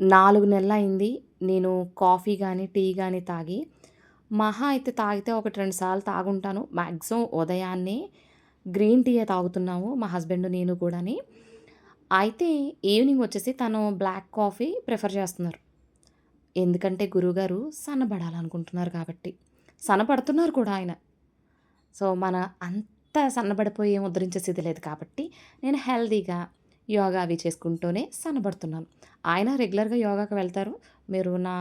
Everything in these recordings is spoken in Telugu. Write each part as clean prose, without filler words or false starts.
4 నెలలయింది నేను కాఫీ గానీ, టీ గానీ తాగి. మహా అయితే తాగితే 1, 2 సార్లు తాగుంటాను. మాక్సిమం ఉదయాన్నే గ్రీన్ టీయే తాగుతున్నాము మా హస్బెండ్, నేను కూడాని. అయితే ఈవినింగ్ వచ్చేసి తను బ్లాక్ కాఫీ ప్రిఫర్ చేస్తున్నారు. ఎందుకంటే గురువుగారు సన్నబడాలనుకుంటున్నారు కాబట్టి. సన్నపడుతున్నారు కూడా ఆయన. సో, మన అంత సన్నబడిపోయి ఏం ఉద్ధరించే స్థితి లేదు కాబట్టి, నేను హెల్తీగా యోగా అవి చేసుకుంటూనే సన్నబడుతున్నాను. ఆయన రెగ్యులర్‌గా యోగాకి వెళ్తారు. మీరు నా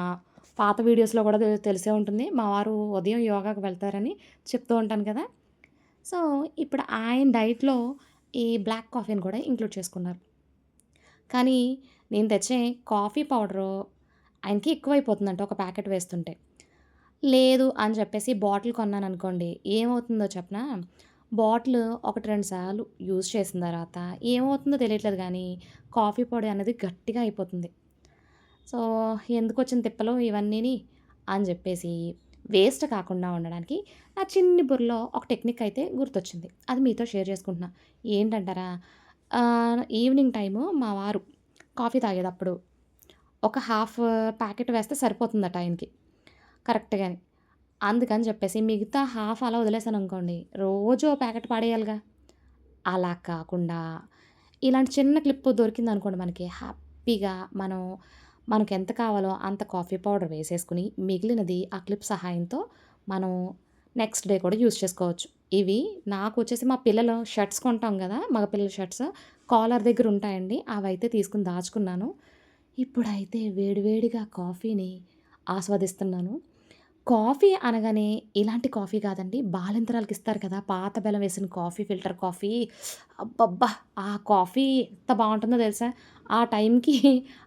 పాత వీడియోస్‌లో కూడా తెలిసే ఉంటుంది. మా వారు ఉదయం యోగాకి వెళ్తారని చెప్తూ ఉంటాను కదా! సో, ఇప్పుడు ఆయన డైట్‌లో ఈ బ్లాక్ కాఫీని కూడా ఇంక్లూడ్ చేసుకున్నారు. కానీ నేను తెచ్చే కాఫీ పౌడరు ఆయనకి ఎక్కువైపోతుందంట ఒక ప్యాకెట్ వేస్తుంటే. లేదు అని చెప్పేసి బాటిల్ కొన్నాననుకోండి. ఏమవుతుందో చెప్పనా? బాటిల్ 1, 2 సార్లు యూజ్ చేసిన తర్వాత ఏమవుతుందో తెలియట్లేదు గానీ, కాఫీ పొడి అనేది గట్టిగా అయిపోతుంది. సో, ఎందుకొచ్చిన తిప్పలు ఇవన్నీని అని జెప్పేసి వేస్ట్ కాకుండా ఉండడానికి నా చిన్ని బుర్రలో ఒక టెక్నిక్ అయితే గుర్తొచ్చింది. అది మీతో షేర్ చేసుకుంటున్నా. ఏంటంటారా? ఈవినింగ్ టైము మా వారు కాఫీ తాగేదప్పుడు ఒక హాఫ్ ప్యాకెట్ వేస్తే సరిపోతుందట ఆయనకి కరెక్ట్‌గాని. అందుకని చెప్పేసి మిగతా హాఫ్ అలా వదిలేసాననుకోండి, రోజు ఓ ప్యాకెట్ పడేయాలిగా. అలా కాకుండా ఇలాంటి చిన్న క్లిప్ దొరికిందనుకోండి మనకి, హ్యాపీగా మనకెంత కావాలో అంత కాఫీ పౌడర్ వేసేసుకొని, మిగిలినది ఆ క్లిప్ సహాయంతో మనం నెక్స్ట్ డే కూడా యూజ్ చేసుకోవచ్చు. ఇవి నాకొచ్చేసి మా పిల్లలు షర్ట్స్ కొంటాం గదా! మగ పిల్లల షర్ట్స్ కాలర్ దగ్గర ఉంటాయండి. అవైతే తీసుకొని దాచుకున్నాను. ఇప్పుడైతే వేడి వేడిగా కాఫీని ఆస్వాదిస్తున్నాను. కాఫీ అనగానే ఇలాంటి కాఫీ కాదండి. బాలింతరాలకిస్తారు కదా! పాత బెల్లం వేసిన కాఫీ, ఫిల్టర్ కాఫీ. అబ్బబ్బా! ఆ కాఫీ ఎంత బావుంటుందో తెలుసా? ఆ టైంకి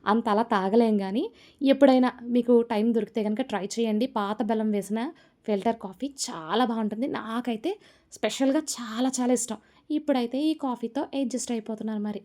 అంత అలా తాగలేం గానీ, ఎప్పుడైనా మీకు టైం దొరికితే గనక ట్రై చేయండి. పాత బెల్లం వేసిన ఫిల్టర్ కాఫీ చాలా బావుంటుంది. నాకైతే స్పెషల్‌గా చాలా చాలా ఇష్టం. ఇప్పుడైతే ఈ కాఫీతో అడ్జస్ట్ అయిపోతున్నాను మరి.